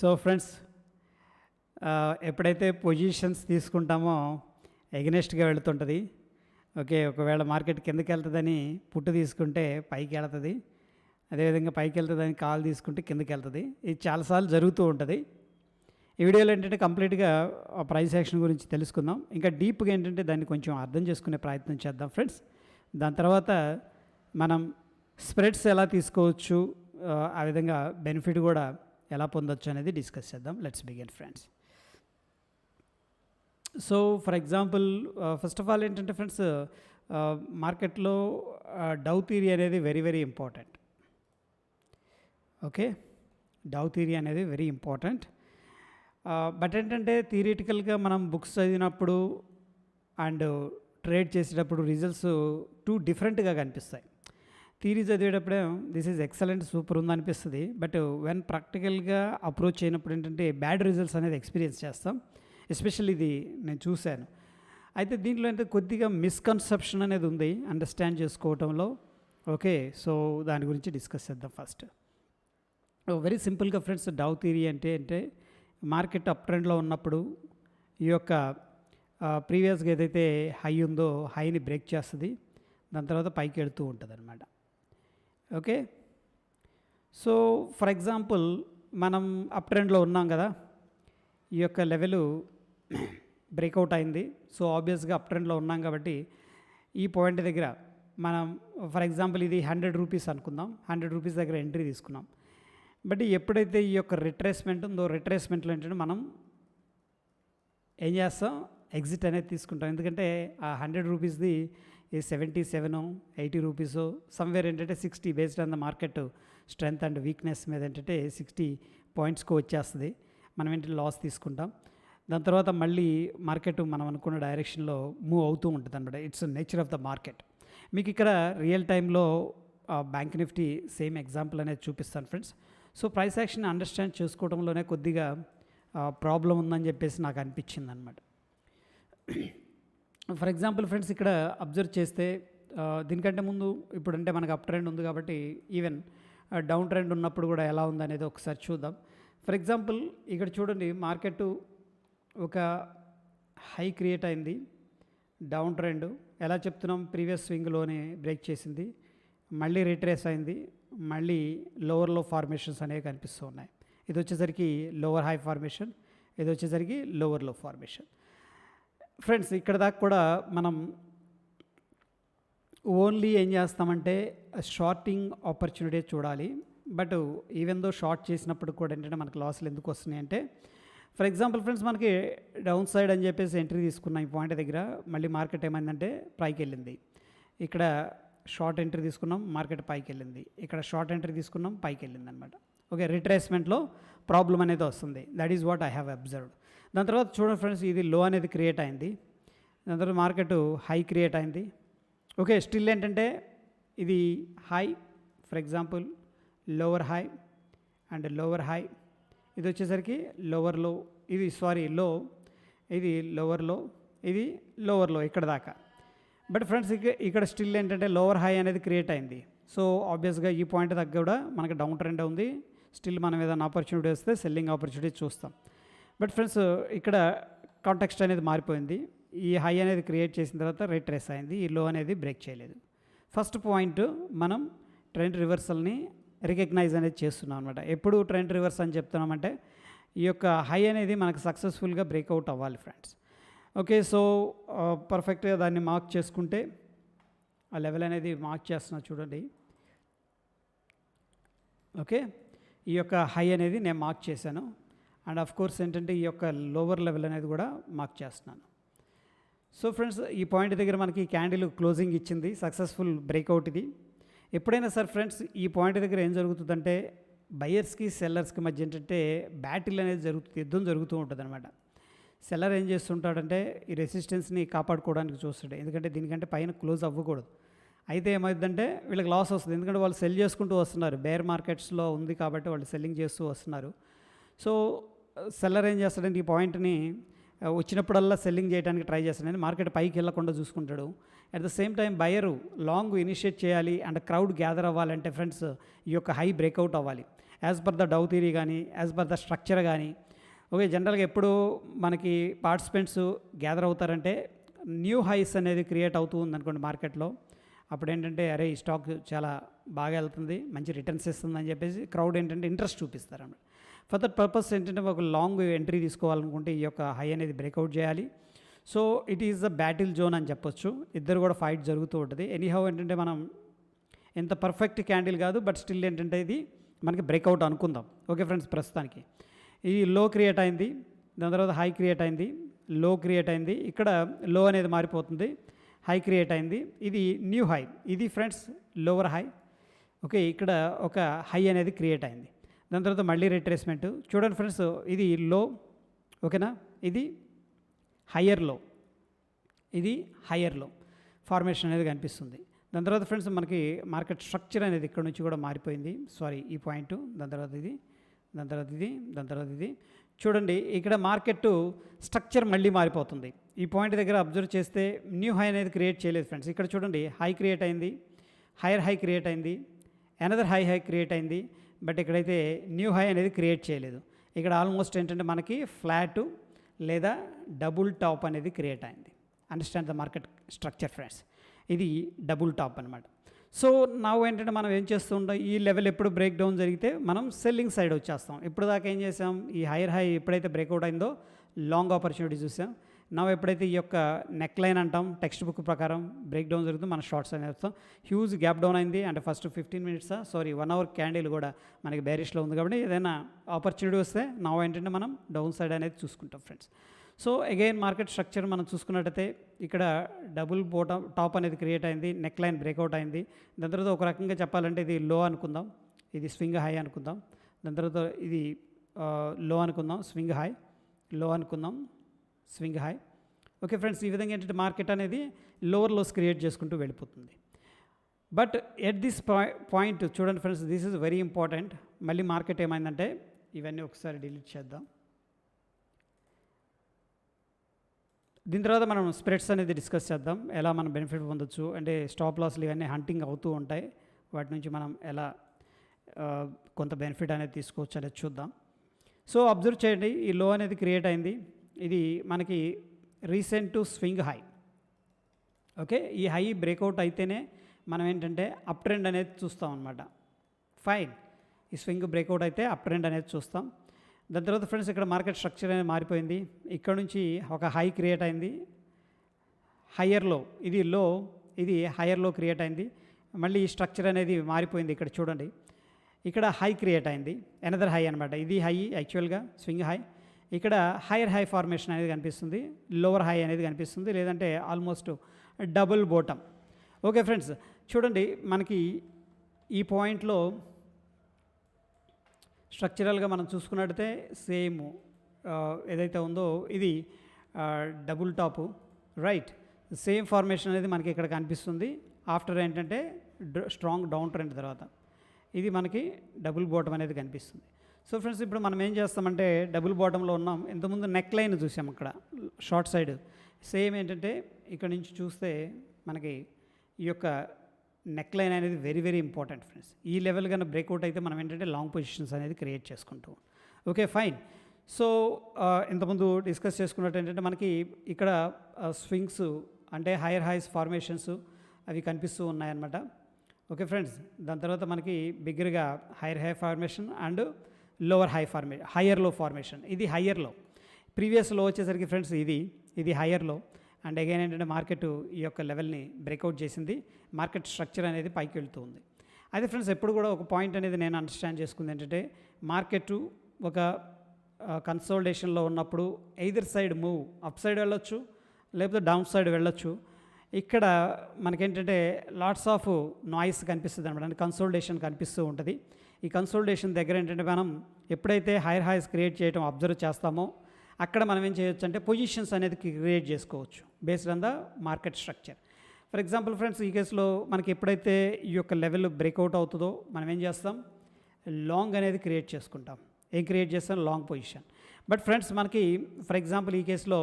So friends, ఎప్పుడైతే positions తీసుకుంటామో ఎగనెస్ట్గా వెళుతుంటుంది. Okay, ఒకవేళ మార్కెట్ కిందకి వెళ్తుందని పుట్టు తీసుకుంటే పైకి వెళ్తుంది, అదేవిధంగా పైకి వెళ్తుందని కాలు తీసుకుంటే కిందకి వెళ్తుంది. ఇది చాలాసార్లు జరుగుతూ ఉంటుంది. ఈ వీడియోలో ఏంటంటే కంప్లీట్గా ప్రైస్ యాక్షన్ గురించి తెలుసుకుందాం. ఇంకా డీప్గా ఏంటంటే దాన్ని కొంచెం అర్థం చేసుకునే ప్రయత్నం చేద్దాం ఫ్రెండ్స్. దాని తర్వాత మనం స్ప్రెడ్స్ ఎలా తీసుకోవచ్చు, ఆ విధంగా బెనిఫిట్ కూడా ఎలా పొందొచ్చు అనేది డిస్కస్ చేద్దాం. Let's begin friends. So for example, first of all ఏంటంటే ఫ్రెండ్స్, మార్కెట్లో డౌ థియరీ అనేది very very important. Okay, Dow theory అనేది వెరీ ఇంపార్టెంట్. బట్ ఏంటంటే థియరిటికల్గా మనం బుక్స్ చదివినప్పుడు అండ్ ట్రేడ్ చేసేటప్పుడు రిజల్ట్స్ టూ డిఫరెంట్గా కనిపిస్తాయి. థియరీ చదివేటప్పుడే దిస్ ఈజ్ ఎక్సలెంట్, సూపర్ ఉందనిపిస్తుంది. బట్ వెన్ ప్రాక్టికల్గా అప్రోచ్ అయినప్పుడు ఏంటంటే బ్యాడ్ రిజల్ట్స్ అనేది ఎక్స్పీరియన్స్ చేస్తాం. ఎస్పెషల్లీ ఇది నేను చూశాను. అయితే దీంట్లో అంటే కొద్దిగా మిస్కన్సెప్షన్ అనేది ఉంది అండర్స్టాండ్ చేసుకోవటంలో. ఓకే, సో దాని గురించి డిస్కస్ చేద్దాం. ఫస్ట్ వెరీ సింపుల్గా ఫ్రెండ్స్, డౌ థియరీ అంటే మార్కెట్ అప్ ట్రెండ్లో ఉన్నప్పుడు ఈ యొక్క ప్రీవియస్గా ఏదైతే హై ఉందో హైని బ్రేక్ చేస్తుంది, దాని తర్వాత పైకి వెళుతూ ఉంటుంది అనమాట. ఓకే, సో ఫర్ ఎగ్జాంపుల్ మనం అప్ ట్రెండ్లో ఉన్నాం కదా, ఈ యొక్క లెవెల్ బ్రేక్అవుట్ అయింది. సో ఆబ్వియస్గా అప్ ట్రెండ్లో ఉన్నాం కాబట్టి ఈ పాయింట్ దగ్గర మనం ఫర్ ఎగ్జాంపుల్ ఇది 100 రూపీస్ అనుకుందాం, 100 రూపీస్ దగ్గర ఎంట్రీ తీసుకున్నాం. బట్ ఎప్పుడైతే ఈ యొక్క రిట్రేస్మెంట్ ఉందో, రిట్రేస్మెంట్లో ఏంటంటే మనం ఏం చేస్తాం, ఎగ్జిట్ అనేది తీసుకుంటాం. ఎందుకంటే ఆ 100 రూపీస్ది 77 80 రూపీస్ సమ్వేర్ ఏంటంటే 60 based on the market strength and weakness మీద ఏంటంటే 60 పాయింట్స్కి వచ్చేస్తుంది. మనం ఏంటంటే లాస్ తీసుకుంటాం. దాని తర్వాత మళ్ళీ మార్కెట్ మనం అనుకున్న డైరెక్షన్లో మూవ్ అవుతూ ఉంటుంది అనమాట. It's nature of the market. మీకు ఇక్కడ రియల్ టైంలో బ్యాంక్ నిఫ్టీ సేమ్ ఎగ్జాంపుల్ అనేది చూపిస్తాను friends. So price action understand చేసుకోవడంలోనే కొద్దిగా ప్రాబ్లం ఉందని చెప్పేసి నాకు అనిపించింది అనమాట. ఫర్ ఎగ్జాంపుల్ ఫ్రెండ్స్, ఇక్కడ అబ్జర్వ్ చేస్తే దీనికంటే ముందు ఇప్పుడంటే మనకు అప్ ట్రెండ్ ఉంది కాబట్టి ఈవెన్ డౌన్ ట్రెండ్ ఉన్నప్పుడు కూడా ఎలా ఉందనేది ఒకసారి చూద్దాం. ఫర్ ఎగ్జాంపుల్ ఇక్కడ చూడండి, మార్కెట్ ఒక హై క్రియేట్ అయింది, డౌన్ ట్రెండ్ ఎలా చెప్తున్నాం, ప్రీవియస్ స్వింగ్లోనే బ్రేక్ చేసింది, మళ్ళీ రిట్రేస్ అయింది, మళ్ళీ లోవర్ లో ఫార్మేషన్స్ అనేవి కనిపిస్తూ ఉన్నాయి. ఇది వచ్చేసరికి లోవర్ హై ఫార్మేషన్, ఇది వచ్చేసరికి లోవర్ లో ఫార్మేషన్. ఫ్రెండ్స్, ఇక్కడ దాకా కూడా మనం ఓన్లీ ఏం చేస్తామంటే షార్టింగ్ ఆపర్చునిటీ చూడాలి. బట్ ఈవెన్ దో షార్ట్ చేసినప్పుడు కూడా ఏంటంటే మనకు లాస్లు ఎందుకు వస్తున్నాయి అంటే, ఫర్ ఎగ్జాంపుల్ ఫ్రెండ్స్, మనకి డౌన్ సైడ్ అని చెప్పేసి ఎంట్రీ తీసుకున్నాం ఈ పాయింట్ దగ్గర, మళ్ళీ మార్కెట్ ఏమైందంటే పైకి వెళ్ళింది. ఇక్కడ షార్ట్ ఎంట్రీ తీసుకున్నాం, మార్కెట్ పైకి వెళ్ళింది. ఇక్కడ షార్ట్ ఎంట్రీ తీసుకున్నాం, పైకి వెళ్ళింది అనమాట. ఓకే, రిట్రేస్మెంట్లో ప్రాబ్లం అనేది వస్తుంది. That is what I have observed. దాని తర్వాత చూడండి ఫ్రెండ్స్, ఇది లో అనేది క్రియేట్ అయింది, దాని తర్వాత మార్కెట్ హై క్రియేట్ అయింది. ఓకే, స్టిల్ ఏంటంటే ఇది high, for example lower high and lower high, ఇది వచ్చేసరికి లోవర్ లో, ఇది లో, ఇది లోవర్ లో, ఇది లోవర్ లో ఇక్కడ దాకా. బట్ ఫ్రెండ్స్, ఇక్కడ స్టిల్ ఏంటంటే లోవర్ హై అనేది క్రియేట్ అయింది. సో ఆబ్వియస్గా ఈ పాయింట్ దగ్గర కూడా మనకి డౌన్ ట్రెండ్ ఉంది. స్టిల్ మనం ఏదైనా ఆపర్చునిటీ వస్తే సెల్లింగ్ ఆపర్చునిటీ చూస్తాం. బట్ ఫ్రెండ్స్, ఇక్కడ కాంటెక్స్ట్ అనేది మారిపోయింది. ఈ హై అనేది క్రియేట్ చేసిన తర్వాత రిట్రేస్ అయింది, ఈ లో అనేది బ్రేక్ చేయలేదు. ఫస్ట్ పాయింట్, మనం ట్రెండ్ రివర్సల్ని రికగ్నైజ్ అనేది చేస్తున్నాం అనమాట. ఎప్పుడు ట్రెండ్ రివర్స్ అని చెప్తున్నామంటే ఈ యొక్క హై అనేది మనకు సక్సెస్ఫుల్గా బ్రేక్అవుట్ అవ్వాలి ఫ్రెండ్స్. ఓకే, సో పర్ఫెక్ట్గా దాన్ని మార్క్ చేసుకుంటే ఆ లెవెల్ అనేది మార్క్ చేస్తున్నా చూడండి. ఓకే, ఈ యొక్క హై అనేది నేను మార్క్ చేశాను అండ్ ఆఫ్ కోర్స్ ఏంటంటే ఈ యొక్క లోవర్ లెవెల్ అనేది కూడా మార్క్ చేస్తున్నాను. సో ఫ్రెండ్స్, ఈ పాయింట్ దగ్గర మనకి క్యాండిల్ క్లోజింగ్ ఇచ్చింది, సక్సెస్ఫుల్ బ్రేక్అవుట్ ఇది. ఎప్పుడైనా సార్ ఫ్రెండ్స్, ఈ పాయింట్ దగ్గర ఏం జరుగుతుందంటే బయర్స్కి సెల్లర్స్కి మధ్య ఏంటంటే బ్యాటిల్ అనేది జరుగుతుంది, యుద్ధం జరుగుతూ ఉంటుంది అనమాట. సెల్లర్ ఏం చేస్తుంటాడంటే ఈ రెసిస్టెన్స్ని కాపాడుకోవడానికి చూస్తాడు, ఎందుకంటే దీనికంటే పైన క్లోజ్ అవ్వకూడదు. అయితే ఏమైందంటే వీళ్ళకి లాస్ వస్తుంది, ఎందుకంటే వాళ్ళు సెల్ చేసుకుంటూ వస్తున్నారు, బేర్ మార్కెట్స్లో ఉంది కాబట్టి వాళ్ళు సెల్లింగ్ చేస్తూ వస్తున్నారు. సో సెల్లర్ ఏం చేస్తాడంటే ఈ పాయింట్ని వచ్చినప్పుడల్లా సెల్లింగ్ చేయడానికి ట్రై చేస్తాడని మార్కెట్ పైకి వెళ్ళకుండా చూసుకుంటాడు. At the same time buyer long initiate చేయాలి అండ్ క్రౌడ్ గ్యాదర్ అవ్వాలంటే ఫ్రెండ్స్ ఈ యొక్క హై బ్రేక్అవుట్ అవ్వాలి. As per the dough theory కానీ, యాజ్ పర్ ద స్ట్రక్చర్ కానీ. ఓకే, జనరల్గా ఎప్పుడు మనకి పార్టిసిపెంట్స్ గ్యాదర్ అవుతారంటే న్యూ హైస్ అనేది క్రియేట్ అవుతూ ఉందనుకోండి మార్కెట్లో. అప్పుడు ఏంటంటే అరే ఈ స్టాక్ చాలా బాగా వెళ్తుంది, మంచి రిటర్న్స్ ఇస్తుంది అని చెప్పేసి క్రౌడ్ ఏంటంటే ఇంట్రెస్ట్ చూపిస్తారన్నమాట. ఫర్ దట్ పర్పస్ ఏంటంటే ఒక లాంగ్ ఎంట్రీ తీసుకోవాలనుకుంటే ఈ యొక్క హై అనేది బ్రేక్అవుట్ చేయాలి. So it is the battle zone అని చెప్పొచ్చు. ఇద్దరు కూడా ఫైట్ జరుగుతూ ఉంటుంది. ఎనీహౌ ఏంటంటే మనం ఎంత పర్ఫెక్ట్ క్యాండిల్ కాదు, బట్ స్టిల్ ఏంటంటే ఇది మనకి బ్రేక్అవుట్ అనుకుందాం. ఓకే ఫ్రెండ్స్, ప్రస్తుతానికి ఇది లో క్రియేట్ అయింది, దాని తర్వాత హై క్రియేట్ అయింది, లో క్రియేట్ అయింది, ఇక్కడ లో అనేది మారిపోతుంది, హై క్రియేట్ అయింది, ఇది న్యూ హై, ఇది ఫ్రెండ్స్ లోవర్ హై. ఓకే, ఇక్కడ ఒక హై అనేది క్రియేట్ అయింది, దాని తర్వాత మళ్ళీ రిట్రేస్మెంట్. చూడండి ఫ్రెండ్స్, ఇది లో, ఓకేనా, ఇది హయ్యర్ లో, ఇది హయ్యర్ లో ఫార్మేషన్ అనేది కనిపిస్తుంది. దాని తర్వాత ఫ్రెండ్స్ మనకి మార్కెట్ స్ట్రక్చర్ అనేది ఇక్కడ నుంచి కూడా మారిపోయింది. సారీ, ఈ పాయింట్, దాని తర్వాత ఇది, దాని తర్వాత ఇది, దాని తర్వాత ఇది. చూడండి ఇక్కడ మార్కెట్ స్ట్రక్చర్ మళ్ళీ మారిపోతుంది. ఈ పాయింట్ దగ్గర అబ్జర్వ్ చేస్తే న్యూ హై అనేది క్రియేట్ చేయలేదు ఫ్రెండ్స్. ఇక్కడ చూడండి హై క్రియేట్ అయింది, హైయర్ హై క్రియేట్ అయింది, అనదర్ హై క్రియేట్ అయింది, బట్ ఇక్కడైతే న్యూ హై అనేది క్రియేట్ చేయలేదు. ఇక్కడ ఆల్మోస్ట్ ఏంటంటే మనకి ఫ్లాట్ లేదా డబుల్ టాప్ అనేది క్రియేట్ అయింది. Understand the market structure friends, ఇది డబుల్ టాప్ అనమాట. సో నా ఏంటంటే మనం ఏం చేస్తూ ఉంటాం, ఈ లెవెల్ ఎప్పుడు బ్రేక్ డౌన్ జరిగితే మనం సెల్లింగ్ సైడ్ వచ్చేస్తాం. ఇప్పుడు దాకా ఏం చేసాం, ఈ హైయర్ హై ఎప్పుడైతే బ్రేక్అవుట్ అయిందో లాంగ్ ఆపర్చునిటీ చూసాం. నా ఎప్పుడైతే ఈ యొక్క నెక్ లైన్ అంటాం టెక్స్ట్ బుక్ ప్రకారం బ్రేక్ డౌన్ జరుగుతుంది, మన షార్ట్స్ అనేది వస్తాం. హ్యూజ్ గ్యాప్ డౌన్ అయింది, అంటే ఫస్ట్ 15 మినిట్స్ 1 అవర్ క్యాండిల్ కూడా మనకి బేరిష్లో ఉంది. కాబట్టి ఏదైనా ఆపర్చునిటీ వస్తే నా ఏంటంటే మనం డౌన్ సైడ్ అనేది చూసుకుంటాం friends. So again market structure మనం చూసుకున్నట్టయితే ఇక్కడ డబుల్ టాప్ అనేది క్రియేట్ అయింది, నెక్ లైన్ బ్రేక్అవుట్ అయింది. దాని తర్వాత ఒక రకంగా చెప్పాలంటే ఇది లో అనుకుందాం, ఇది స్వింగ్ హై అనుకుందాం. దాని తర్వాత ఇది లో అనుకుందాం, స్వింగ్ హై, లో అనుకుందాం, స్వింగ్ హై. ఓకే ఫ్రెండ్స్, ఈ విధంగా ఏంటంటే మార్కెట్ అనేది లోవర్ లోస్ క్రియేట్ చేసుకుంటూ వెళ్ళిపోతుంది. బట్ ఎట్ దిస్ పాయింట్ చూడండి friends, this is very important. మళ్ళీ మార్కెట్ ఏమైందంటే ఇవన్నీ ఒకసారి డిలీట్ చేద్దాం. దీని తర్వాత మనం స్ప్రెడ్స్ అనేది డిస్కస్ చేద్దాం, ఎలా మనం బెనిఫిట్ పొందొచ్చు. అంటే స్టాప్ లాస్లు ఇవన్నీ హంటింగ్ అవుతూ ఉంటాయి, వాటి నుంచి మనం ఎలా కొంత బెనిఫిట్ అనేది తీసుకోవచ్చు అనేది చూద్దాం. సో అబ్జర్వ్ చేయండి, ఈ లో అనేది క్రియేట్ అయింది, ఇది మనకి రీసెంట్ స్వింగ్ హై. ఓకే, ఈ హై బ్రేక్అవుట్ అయితేనే మనం ఏంటంటే అప్ ట్రెండ్ అనేది చూస్తాం అనమాట. ఫైన్, ఈ స్వింగ్ బ్రేక్అవుట్ అయితే అప్ ట్రెండ్ అనేది చూస్తాం. దాని తర్వాత ఫ్రెండ్స్ ఇక్కడ మార్కెట్ స్ట్రక్చర్ అనేది మారిపోయింది. ఇక్కడ నుంచి ఒక హై క్రియేట్ అయింది, హయ్యర్ లో, ఇది లో, ఇది హయ్యర్ లో క్రియేట్ అయింది. మళ్ళీ ఈ స్ట్రక్చర్ అనేది మారిపోయింది. ఇక్కడ చూడండి, ఇక్కడ హై క్రియేట్ అయింది, అనదర్ హై అనమాట. ఇది హై యాక్చువల్గా స్వింగ్ హై. ఇక్కడ హైయర్ హై ఫార్మేషన్ అనేది కనిపిస్తుంది, లోవర్ హై అనేది కనిపిస్తుంది, లేదంటే almost double bottom. Okay friends, చూడండి మనకి ఈ పాయింట్లో స్ట్రక్చరల్గా మనం చూసుకున్నట్టయితే సేమ్ ఏదైతే ఉందో ఇది double top, right. Same formation అనేది మనకి ఇక్కడ కనిపిస్తుంది. ఆఫ్టర్ ఏంటంటే స్ట్రాంగ్ డౌన్ ట్రెండ్ తర్వాత ఇది మనకి డబుల్ బాటమ్ అనేది కనిపిస్తుంది. సో ఫ్రెండ్స్, ఇప్పుడు మనం ఏం చేస్తామంటే డబుల్ బాటంలో ఉన్నాం. ఇంతకుముందు నెక్ లైన్ చూసాం అక్కడ షార్ట్ సైడ్. సేమ్ ఏంటంటే ఇక్కడ నుంచి చూస్తే మనకి ఈ యొక్క నెక్ లైన్ అనేది వెరీ వెరీ ఇంపార్టెంట్ ఫ్రెండ్స్. ఈ లెవెల్ కన్నా బ్రేక్అవుట్ అయితే మనం ఏంటంటే లాంగ్ పొజిషన్స్ అనేది క్రియేట్ చేసుకుంటాం. Okay fine. సో ఇంతకుముందు డిస్కస్ చేసుకున్నట్టు ఏంటంటే మనకి ఇక్కడ స్వింగ్స్ అంటే హైయర్ హైస్ ఫార్మేషన్స్ అవి కనిపిస్తూ ఉన్నాయన్నమాట. ఓకే ఫ్రెండ్స్, దాని తర్వాత మనకి బిగ్గరగా hire high formation and lower high formation, higher లో ఫార్మేషన్. ఇది హయ్యర్ లో, ప్రీవియస్ లో వచ్చేసరికి ఫ్రెండ్స్ ఇది హయ్యర్ లో. అండ్ అగైన్ ఏంటంటే మార్కెట్ ఈ యొక్క లెవెల్ని బ్రేక్అవుట్ చేసింది, మార్కెట్ స్ట్రక్చర్ అనేది పైకి వెళ్తూ ఉంది. అయితే ఫ్రెండ్స్, ఎప్పుడు కూడా ఒక పాయింట్ అనేది నేను అండర్స్టాండ్ చేసుకుంది ఏంటంటే మార్కెట్ ఒక కన్సోలిడేషన్లో ఉన్నప్పుడు either side move up side వెళ్ళొచ్చు, లేకపోతే డౌన్ సైడ్ వెళ్ళొచ్చు. ఇక్కడ మనకేంటంటే లాట్స్ ఆఫ్ నాయిస్ కనిపిస్తుంది అనమాట, అంటే కన్సోలిడేషన్ కనిపిస్తూ ఉంటుంది. ఈ కన్సోలిడేషన్ దగ్గర ఏంటంటే మనం ఎప్పుడైతే హైయర్ హైస్ క్రియేట్ చేయడం అబ్జర్వ్ చేస్తామో అక్కడ మనం ఏం చేయొచ్చు అంటే పొజిషన్స్ అనేది క్రియేట్ చేసుకోవచ్చు based on the market structure. For example friends, ఈ కేసులో మనకి ఎప్పుడైతే ఈ యొక్క లెవెల్ బ్రేక్అవుట్ అవుతుందో మనం ఏం చేస్తాం, లాంగ్ అనేది క్రియేట్ చేసుకుంటాం. ఏం క్రియేట్ చేస్తాం, లాంగ్ పొజిషన్. బట్ ఫ్రెండ్స్, మనకి ఫర్ ఎగ్జాంపుల్ ఈ కేసులో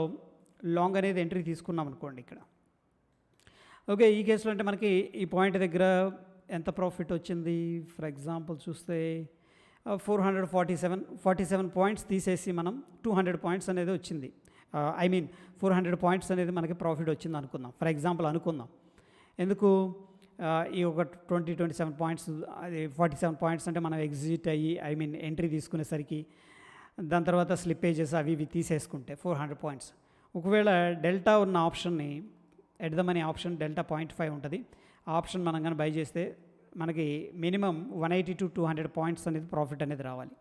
లాంగ్ అనేది ఎంట్రీ తీసుకున్నాం అనుకోండి ఇక్కడ. ఓకే, ఈ కేసులో అంటే మనకి ఈ పాయింట్ దగ్గర ఎంత ప్రాఫిట్ వచ్చింది, ఫర్ ఎగ్జాంపుల్ చూస్తే ఫార్టీ సెవెన్ పాయింట్స్ తీసేసి మనం 200 పాయింట్స్ అనేది వచ్చింది. ఐ మీన్ 400 పాయింట్స్ అనేది మనకి ప్రాఫిట్ వచ్చింది అనుకుందాం, ఫర్ ఎగ్జాంపుల్ అనుకుందాం. ఎందుకు ఈ ఒక 27 పాయింట్స్, అది 47 పాయింట్స్ అంటే మనం ఎగ్జిట్ అయ్యి ఐ మీన్ ఎంట్రీ తీసుకునేసరికి దాని తర్వాత స్లిప్పేజెస్ అవి ఇవి తీసేసుకుంటే 400 పాయింట్స్. ఒకవేళ డెల్టా ఉన్న ఆప్షన్ని at the money option delta 0.5 ఉంటుంది. ఆ ఆప్షన్ మనం కానీ బై చేస్తే మనకి మినిమం 180 to 200 పాయింట్స్ అనేది ప్రాఫిట్ అనేది రావాలి,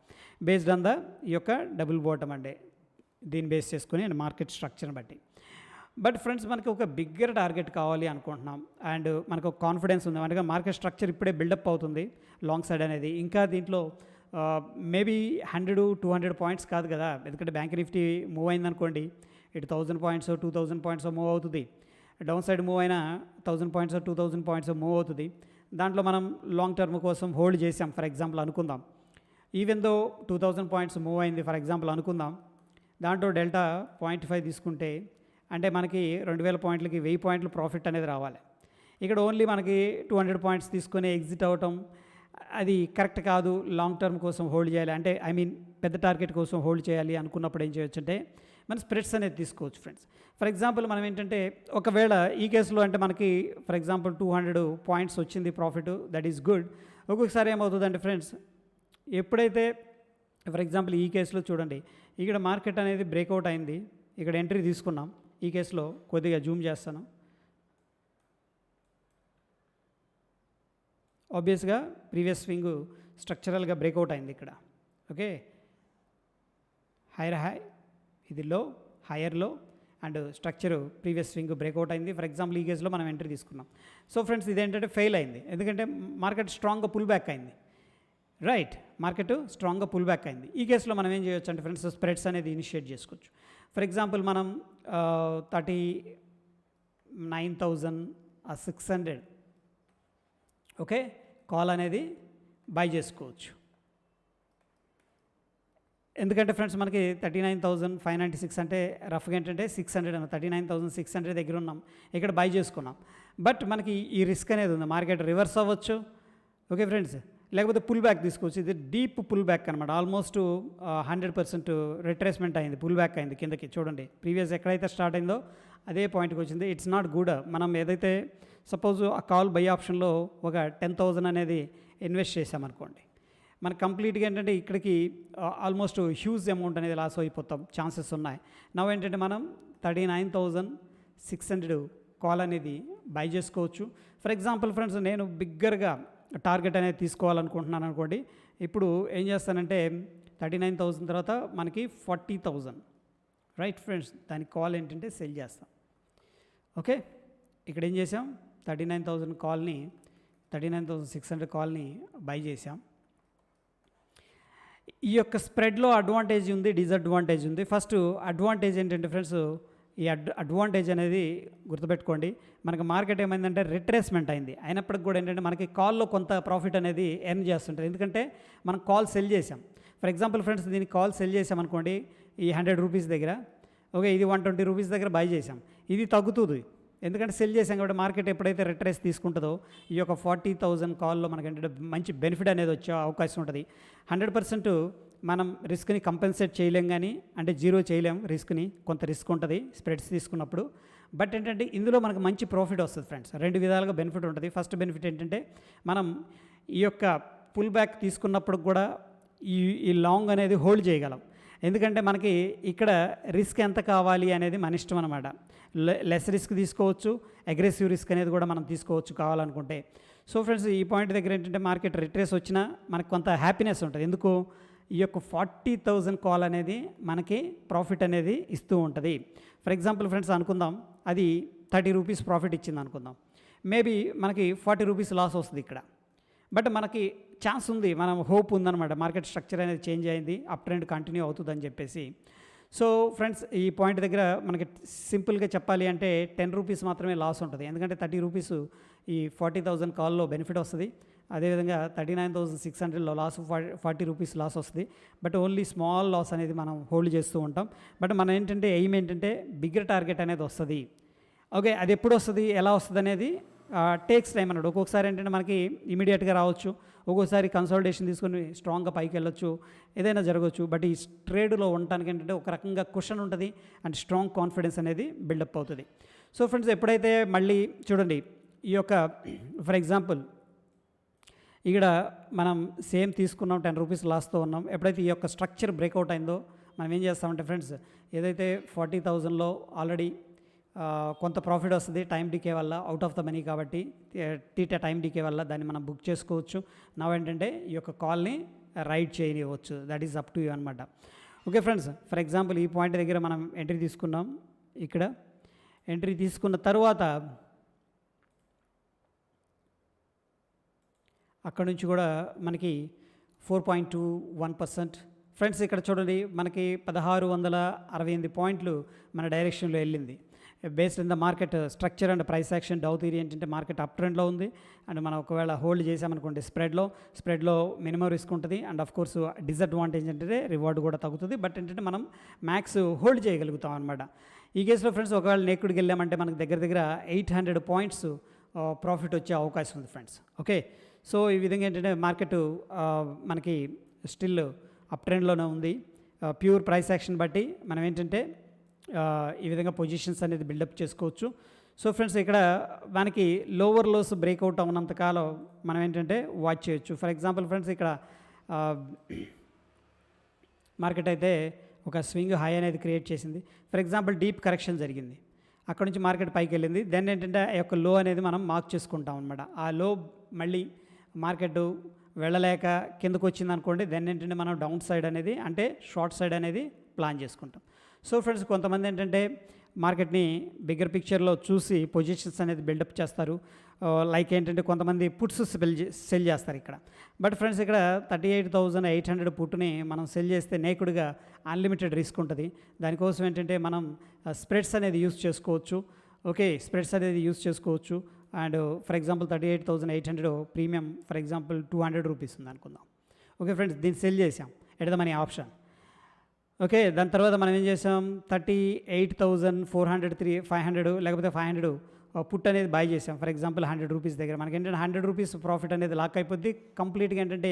బేస్డ్ ఆన్ ద ఈ యొక్క డబుల్ బాటమ్ అంటే దీన్ని బేస్ చేసుకుని మార్కెట్ స్ట్రక్చర్ని బట్టి. బట్ ఫ్రెండ్స్, మనకి ఒక బిగ్గర్ టార్గెట్ కావాలి అనుకుంటున్నాం అండ్ మనకు ఒక కాన్ఫిడెన్స్ ఉంది, అంటే మార్కెట్ స్ట్రక్చర్ ఇప్పుడే బిల్డప్ అవుతుంది లాంగ్ సైడ్ అనేది. ఇంకా దీంట్లో మేబీ 100-200 పాయింట్స్ కాదు కదా, ఎందుకంటే బ్యాంక్ నిఫ్టీ మూవ్ అయిందనుకోండి, ఇటు 1000 పాయింట్స్ 2000 పాయింట్స్ మూవ్ అవుతుంది, డౌన్ సైడ్ మూవ్ అయినా 1000 పాయింట్స్ 2000 పాయింట్స్ మూవ్ అవుతుంది. దాంట్లో మనం లాంగ్ టర్మ్ కోసం హోల్డ్ చేసాం ఫర్ ఎగ్జాంపుల్ అనుకుందాం. ఈవెన్ దో 2000 పాయింట్స్ మూవ్ అయింది ఫర్ ఎగ్జాంపుల్ అనుకుందాం, దాంట్లో డెల్టా 0.5 తీసుకుంటే అంటే మనకి 2000 పాయింట్లకి 1000 పాయింట్లు ప్రాఫిట్ అనేది రావాలి. ఇక్కడ ఓన్లీ మనకి 200 పాయింట్స్ తీసుకొని ఎగ్జిట్ అవ్వటం అది కరెక్ట్ కాదు. లాంగ్ టర్మ్ కోసం హోల్డ్ చేయాలి అంటే ఐ మీన్ పెద్ద టార్గెట్ కోసం హోల్డ్ చేయాలి అనుకున్నప్పుడు ఏం చేయొచ్చు అంటే మన స్ప్రెడ్స్ అనేది తీసుకోవచ్చు ఫ్రెండ్స్. ఫర్ ఎగ్జాంపుల్ మనం ఏంటంటే ఒకవేళ ఈ కేసులో అంటే మనకి ఫర్ ఎగ్జాంపుల్ 200 పాయింట్స్ వచ్చింది ప్రాఫిట్, దట్ ఈస్ గుడ్. ఒక్కొక్కసారి ఏమవుతుందంటే ఫ్రెండ్స్, ఎప్పుడైతే ఫర్ ఎగ్జాంపుల్ ఈ కేసులో చూడండి, ఇక్కడ మార్కెట్ అనేది బ్రేక్అవుట్ అయింది, ఇక్కడ ఎంట్రీ తీసుకున్నాం. ఈ కేసులో కొద్దిగా జూమ్ చేస్తాను. ఆబ్వియస్గా ప్రీవియస్ స్వింగ్ స్ట్రక్చరల్గా బ్రేక్అవుట్ అయింది ఇక్కడ. ఓకే, హైయర్ హై, ఇది లో, హైయర్ లో and structure previous swing breakout అయింది. ఫర్ ఎగ్జాంపుల్ ఈ కేసులో మనం ఎంట్రీ తీసుకున్నాం. సో ఫ్రెండ్స్, ఇదేంటంటే ఫెయిల్ అయింది, ఎందుకంటే మార్కెట్ స్ట్రాంగ్గా పుల్ బ్యాక్ అయింది. రైట్, మార్కెట్ స్ట్రాంగ్గా పుల్ బ్యాక్ అయింది. ఈ కేసులో మనం ఏం చేయొచ్చు అంటే ఫ్రెండ్స్, స్ప్రెడ్స్ అనేది ఇనిషియేట్ చేసుకోవచ్చు. ఫర్ ఎగ్జాంపుల్ మనం 39,600 ఓకే కాల్ అనేది బై చేసుకోవచ్చు. ఎందుకంటే ఫ్రెండ్స్ మనకి 39,596 అంటే రఫ్గా ఏంటంటే 600 అన్న 39,600 దగ్గర ఉన్నాం, ఇక్కడ బై చేసుకున్నాం. బట్ మనకి ఈ రిస్క్ అనేది ఉంది, మార్కెట్ రివర్స్ అవ్వచ్చు. ఓకే ఫ్రెండ్స్, లేకపోతే పుల్ బ్యాక్ తీసుకోవచ్చు. ఇది డీప్ పుల్ బ్యాక్ అనమాట, ఆల్మోస్ట్ 100% రిట్రేస్మెంట్ అయింది, పుల్ బ్యాక్ అయింది కిందకి. చూడండి ప్రీవియస్ ఎక్కడైతే స్టార్ట్ అయిందో అదే పాయింట్కి వచ్చింది. It's not good. మనం ఏదైతే సపోజ్ ఆ కాల్ బై ఆప్షన్లో ఒక 10,000 అనేది ఇన్వెస్ట్ చేసామనుకోండి, మనకు కంప్లీట్గా ఏంటంటే ఇక్కడికి ఆల్మోస్ట్ హ్యూజ్ అమౌంట్ అనేది లాస్ అయిపోతాం ఛాన్సెస్ ఉన్నాయి. నవ్వు ఏంటంటే మనం 39,600 కాల్ అనేది బై చేసుకోవచ్చు. ఫర్ ఎగ్జాంపుల్ ఫ్రెండ్స్, నేను బిగ్గర్గా టార్గెట్ అనేది తీసుకోవాలనుకుంటున్నాను అనుకోండి, ఇప్పుడు ఏం చేస్తానంటే 39,000 తర్వాత మనకి 40,000 రైట్ ఫ్రెండ్స్, దానికి కాల్ ఏంటంటే సెల్ చేస్తాం. ఓకే, ఇక్కడ ఏం చేసాం, 39,000 కాల్ని 39,600 కాల్ని బై చేసాం. ఈ యొక్క స్ప్రెడ్లో అడ్వాంటేజ్ ఉంది, డిసడ్వాంటేజ్ ఉంది. ఫస్ట్ అడ్వాంటేజ్ ఏంటంటే ఫ్రెండ్స్, ఈ అడ్వాంటేజ్ అనేది గుర్తుపెట్టుకోండి. మనకి మార్కెట్ ఏమైందంటే రిట్రేస్మెంట్ అయింది, అయినప్పటికి కూడా ఏంటంటే మనకి కాల్లో కొంత ప్రాఫిట్ అనేది ఎర్న్ చేస్తుంటుంది, ఎందుకంటే మనం కాల్ సెల్ చేసాం. ఫర్ ఎగ్జాంపుల్ ఫ్రెండ్స్, దీనికి కాల్ సెల్ చేసాం అనుకోండి ఈ 100 రూపీస్ దగ్గర. ఓకే, ఇది 120 రూపీస్ దగ్గర బై చేసాం, ఇది తగ్గుతుంది ఎందుకంటే సెల్ చేసాం కాబట్టి. మార్కెట్ ఎప్పుడైతే రిట్రేస్ తీసుకుంటుందో ఈ యొక్క 40,000 కాల్లో మనకి ఏంటంటే మంచి బెనిఫిట్ అనేది వచ్చే అవకాశం ఉంటుంది. 100% మనం రిస్క్ని కంపెన్సేట్ చేయలేం, కానీ అంటే జీరో చేయలేం, రిస్క్ని కొంత రిస్క్ ఉంటుంది స్ప్రెడ్స్ తీసుకున్నప్పుడు. బట్ ఏంటంటే ఇందులో మనకు మంచి ప్రాఫిట్ వస్తుంది ఫ్రెండ్స్, రెండు విధాలుగా బెనిఫిట్ ఉంటుంది. ఫస్ట్ బెనిఫిట్ ఏంటంటే మనం ఈ యొక్క పుల్ బ్యాక్ తీసుకున్నప్పుడు కూడా ఈ లాంగ్ అనేది హోల్డ్ చేయగలం, ఎందుకంటే మనకి ఇక్కడ రిస్క్ ఎంత కావాలి అనేది మన ఇష్టం అనమాట. లెస్ రిస్క్ తీసుకోవచ్చు, అగ్రెసివ్ రిస్క్ అనేది కూడా మనం తీసుకోవచ్చు కావాలనుకుంటే. సో ఫ్రెండ్స్, ఈ పాయింట్ దగ్గర ఏంటంటే మార్కెట్ రిట్రేస్ వచ్చినా మనకు కొంత హ్యాపీనెస్ ఉంటుంది. ఎందుకు, ఈ యొక్క 40,000 కాల్ అనేది మనకి ప్రాఫిట్ అనేది ఇస్తూ ఉంటుంది. ఫర్ ఎగ్జాంపుల్ ఫ్రెండ్స్ అనుకుందాం, అది 30 రూపీస్ ప్రాఫిట్ ఇచ్చింది అనుకుందాం, మేబీ మనకి 40 రూపీస్ లాస్ వస్తుంది ఇక్కడ. బట్ మనకి ఛాన్స్ ఉంది, మనం హోప్ ఉందన్నమాట, మార్కెట్ స్ట్రక్చర్ అనేది చేంజ్ అయింది, అప్ ట్రెండ్ కంటిన్యూ అవుతుందని చెప్పేసి. సో ఫ్రెండ్స్, ఈ పాయింట్ దగ్గర మనకి సింపుల్గా చెప్పాలి అంటే 10 రూపీస్ మాత్రమే లాస్ ఉంటుంది, ఎందుకంటే 30 రూపీస్ ఈ 40,000 కాల్లో బెనిఫిట్ వస్తుంది. అదేవిధంగా 39,600లో లాస్ 40 రూపీస్ లాస్ వస్తుంది. బట్ ఓన్లీ స్మాల్ లాస్ అనేది మనం హోల్డ్ చేస్తూ ఉంటాం. బట్ మనం ఏంటంటే ఎయిమ్ ఏంటంటే బిగ్గర్ టార్గెట్ అనేది వస్తుంది. ఓకే, అది ఎప్పుడు వస్తుంది, ఎలా వస్తుంది అనేది టేక్స్ టైం అన్నాడు. ఒక్కొక్కసారి ఏంటంటే మనకి ఇమీడియట్గా రావచ్చు, ఒక్కోసారి కన్సల్టేషన్ తీసుకొని స్ట్రాంగ్గా పైకి వెళ్ళొచ్చు, ఏదైనా జరగవచ్చు. బట్ ఈ ట్రేడ్లో ఉండటానికి ఏంటంటే ఒక రకంగా క్వశ్చన్ ఉంటుంది అండ్ స్ట్రాంగ్ కాన్ఫిడెన్స్ అనేది బిల్డప్ అవుతుంది. సో ఫ్రెండ్స్, ఎప్పుడైతే మళ్ళీ చూడండి ఈ యొక్క ఫర్ ఎగ్జాంపుల్ ఇక్కడ మనం సేమ్ తీసుకున్నాం, 10 రూపీస్ లాస్తో ఉన్నాం. ఎప్పుడైతే ఈ యొక్క స్ట్రక్చర్ బ్రేక్అవుట్ అయిందో మనం ఏం చేస్తామంటే ఫ్రెండ్స్, ఏదైతే 40,000లో ఆల్రెడీ కొంత ప్రాఫిట్ వస్తుంది టైం డికే వల్ల, అవుట్ ఆఫ్ ద మనీ కాబట్టి టైం డికే వల్ల దాన్ని మనం బుక్ చేసుకోవచ్చు. నా ఏంటంటే ఈ యొక్క కాల్ని రైడ్ చేయనివ్వచ్చు. That is up to you అనమాట. ఓకే ఫ్రెండ్స్, ఫర్ ఎగ్జాంపుల్ ఈ పాయింట్ దగ్గర మనం ఎంట్రీ తీసుకున్నాం. ఇక్కడ ఎంట్రీ తీసుకున్న తర్వాత అక్కడ నుంచి కూడా మనకి 4.21%. ఫ్రెండ్స్ ఇక్కడ చూడండి, మనకి 1668 పాయింట్లు మన డైరెక్షన్లో వెళ్ళింది. Based in the market structure and price action, dough theory ఏంటంటే మార్కెట్ అప్ ట్రెండ్లో ఉంది. అండ్ మనం ఒకవేళ హోల్డ్ చేసామనుకోండి స్ప్రెడ్లో మినిమం రిస్క్ ఉంటుంది. అండ్ ఆఫ్ కోర్స్ డిసడ్వాంటేజ్ ఏంటంటే రివార్డ్ కూడా తగ్గుతుంది. బట్ ఏంటంటే మనం మ్యాక్స్ హోల్డ్ చేయగలుగుతాం అనమాట. ఈ కేసులో ఫ్రెండ్స్, ఒకవేళ నేకుడికి వెళ్ళామంటే మనకు దగ్గర 800 పాయింట్స్ ప్రాఫిట్ వచ్చే అవకాశం ఉంది ఫ్రెండ్స్. ఓకే, సో ఈ విధంగా ఏంటంటే మార్కెట్ మనకి స్టిల్ అప్ ట్రెండ్లోనే ఉంది. ప్యూర్ ప్రైస్ యాక్షన్ బట్టి మనం ఏంటంటే ఈ విధంగా పొజిషన్స్ అనేది బిల్డప్ చేసుకోవచ్చు. సో ఫ్రెండ్స్, ఇక్కడ మనకి లోవర్ లోస్ బ్రేక్అవుట్ అవునంతకాలం మనం ఏంటంటే వాచ్ చేయొచ్చు. ఫర్ ఎగ్జాంపుల్ ఫ్రెండ్స్, ఇక్కడ మార్కెట్ అయితే ఒక స్వింగ్ హై అనేది క్రియేట్ చేసింది. ఫర్ ఎగ్జాంపుల్ డీప్ కరెక్షన్ జరిగింది, అక్కడ నుంచి మార్కెట్ పైకి వెళ్ళింది. దెన్ ఏంటంటే ఆ యొక్క లో అనేది మనం మార్క్ చేసుకుంటాం అనమాట. ఆ లో మళ్ళీ మార్కెట్ వెళ్ళలేక కిందకు వచ్చింది అనుకోండి, దెన్ ఏంటంటే మనం డౌన్ సైడ్ అనేది అంటే షార్ట్ సైడ్ అనేది ప్లాన్ చేసుకుంటాం. సో ఫ్రెండ్స్, కొంతమంది ఏంటంటే మార్కెట్ని బిగ్గర్ పిక్చర్లో చూసి పొజిషన్స్ అనేది బిల్డప్ చేస్తారు. లైక్ ఏంటంటే కొంతమంది పుట్స్ సెల్ చేస్తారు ఇక్కడ. బట్ ఫ్రెండ్స్, ఇక్కడ 38,800 పుట్ని మనం సెల్ చేస్తే నేకుడుగా అన్లిమిటెడ్ రిస్క్ ఉంటుంది. దానికోసం ఏంటంటే మనం స్ప్రెడ్స్ అనేది యూస్ చేసుకోవచ్చు. ఓకే, స్ప్రెడ్స్ అనేది యూస్ చేసుకోవచ్చు. And for example 38,800 premium for example 200 rupees ఉంది అనుకుందాం. ఓకే ఫ్రెండ్స్, దీన్ని సెల్ చేసాం at the money option. Okay, దాని తర్వాత మనం ఏం చేసాం, 38,400 500 లేకపోతే 500 పుట్ అనేది బై చేసాం. ఫర్ ఎగ్జాంపుల్ 100 రూపీస్ దగ్గర మనకి ఏంటంటే 100 రూపీస్ ప్రాఫిట్ అనేది లాక్ అయిపోద్ది. కంప్లీట్గా ఏంటంటే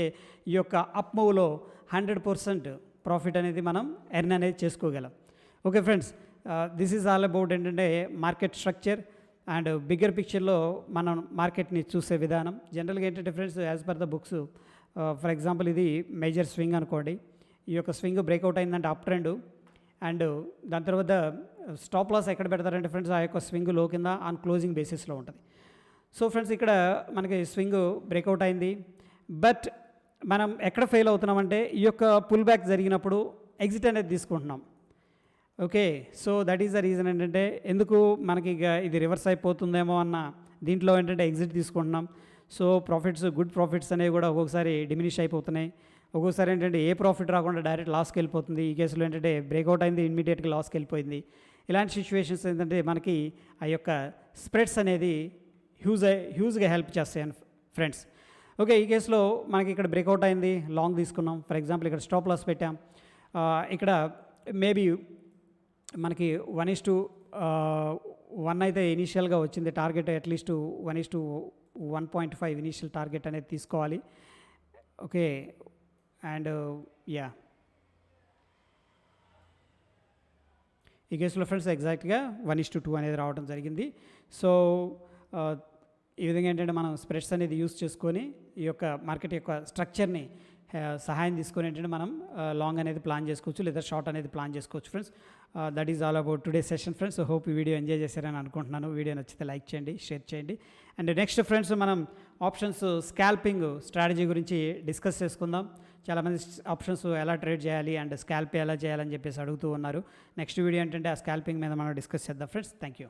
ఈ యొక్క అప్ మూవ్లో 100% ప్రాఫిట్ అనేది మనం ఎర్న్ అనేది చేసుకోగలం. Okay friends, this is all about ఏంటంటే మార్కెట్ స్ట్రక్చర్ అండ్ బిగ్గర్ పిక్చర్లో మనం మార్కెట్ని చూసే విధానం. జనరల్గా ఏంటంటే friends, as per the books for example ఇది మేజర్ స్వింగ్ అనుకోండి. ఈ యొక్క స్వింగ్ బ్రేక్అవుట్ అయిందంటే అప్ ట్రెండ్. అండ్ దాని తర్వాత స్టాప్ లాస్ ఎక్కడ పెడతారంటే ఫ్రెండ్స్, ఆ యొక్క స్వింగ్ లో కింద ఆన్ క్లోజింగ్ బేసిస్లో ఉంటుంది. సో ఫ్రెండ్స్, ఇక్కడ మనకి స్వింగ్ బ్రేక్అవుట్ అయింది. బట్ మనం ఎక్కడ ఫెయిల్ అవుతున్నామంటే ఈ యొక్క పుల్ బ్యాక్ జరిగినప్పుడు ఎగ్జిట్ అనేది తీసుకుంటున్నాం. Okay, so that is the reason ఏంటంటే ఎందుకు మనకి ఇక ఇది రివర్స్ అయిపోతుందేమో అన్న దీంట్లో ఏంటంటే ఎగ్జిట్ తీసుకుంటున్నాం. సో ప్రాఫిట్స్, గుడ్ ప్రాఫిట్స్ అనేవి కూడా ఒక్కొక్కసారి డిమినిష్ అయిపోతున్నాయి. ఒక్కొక్కసారి ఏంటంటే ఏ ప్రాఫిట్ రాకుండా డైరెక్ట్ లాస్కి వెళ్ళిపోతుంది. ఈ కేసులో ఏంటంటే బ్రేక్అవుట్ అయింది, ఇమ్మీడియట్గా లాస్కి వెళ్ళిపోయింది. ఇలాంటి సిచ్యువేషన్స్ ఏంటంటే మనకి ఆ యొక్క స్ప్రెడ్స్ అనేది హ్యూజ్గా హెల్ప్ చేస్తాయి ఫ్రెండ్స్. ఓకే, ఈ కేసులో మనకి ఇక్కడ బ్రేక్అవుట్ అయింది, లాంగ్ తీసుకున్నాం. ఫర్ ఎగ్జాంపుల్ ఇక్కడ స్టాప్ లాస్ పెట్టాం. ఇక్కడ మేబీ మనకి 1:1 అయితే ఇనీషియల్గా వచ్చింది టార్గెట్. అట్లీస్ట్ 1:1.5 ఇనీషియల్ టార్గెట్ అనేది తీసుకోవాలి. ఓకే, అండ్ యా, ఈ కేసులో ఫ్రెండ్స్ ఎగ్జాక్ట్గా 1:2 అనేది రావడం జరిగింది. సో ఈ విధంగా ఏంటంటే మనం స్ప్రెడ్స్ అనేది యూస్ చేసుకొని ఈ యొక్క మార్కెట్ యొక్క స్ట్రక్చర్ని సహాయం తీసుకొని ఏంటంటే మనం లాంగ్ అనేది ప్లాన్ చేసుకోవచ్చు, లేదా షార్ట్ అనేది ప్లాన్ చేసుకోవచ్చు friends. That is all about today session friends. Hope ఈ వీడియో ఎంజాయ్ చేశారని అనుకుంటున్నాను. వీడియో నచ్చితే లైక్ చేయండి, షేర్ చేయండి. అండ్ నెక్స్ట్ ఫ్రెండ్స్, మనం ఆప్షన్స్ స్కాల్పింగ్ స్ట్రాటజీ గురించి డిస్కస్ చేసుకుందాం. చాలామంది ఆప్షన్స్ ఎలా ట్రేడ్ చేయాలి అండ్ స్కాల్ప్ ఎలా చేయాలని చెప్పేసి అడుగుతూ ఉన్నారు. నెక్స్ట్ వీడియో ఏంటంటే ఆ స్కాల్పింగ్ మీద మనం డిస్కస్ చేద్దాం ఫ్రెండ్స్. Thank you.